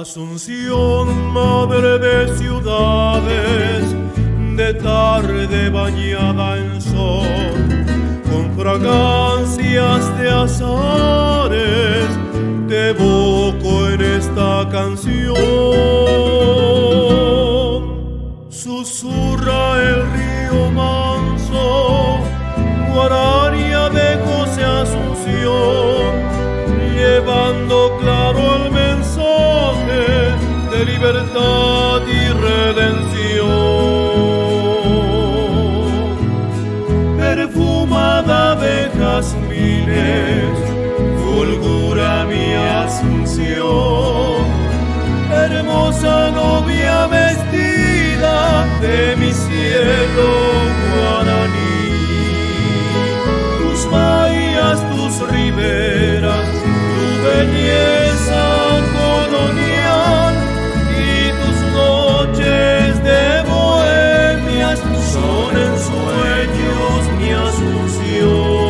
Asunción, madre de ciudades, de tarde bañada en sol, con fragancias de azares, te evoco en esta canción. Susurra el río manso, guararia de José Asunción, llevando claro el mensaje de libertad y redención. Perfumada de jazmines, fulgura mi Asunción, hermosa novia vestida de mi cielo guaraní. Tus bahías, tus riberas, tu belleza colonial y tus noches de bohemias son ensueños mi Asunción.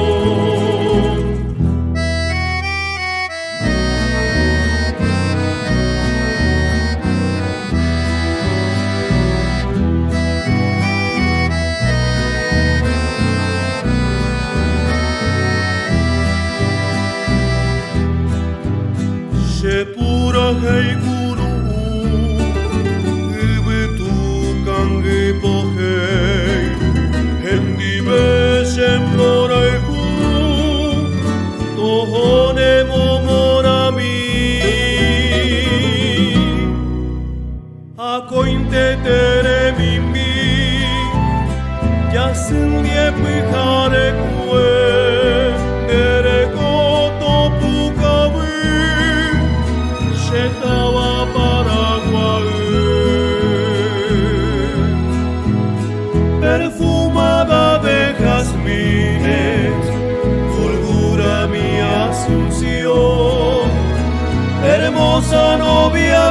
Shepura heikuru, ibetukan gipohei, hendibe shemoraiku, tohone momorami. Akointe tere mimi, yasin diepihare kue, tere koto pukawi. Estaba Paraguay, perfumada de jazmines, fulgura mi Asunción, hermosa novia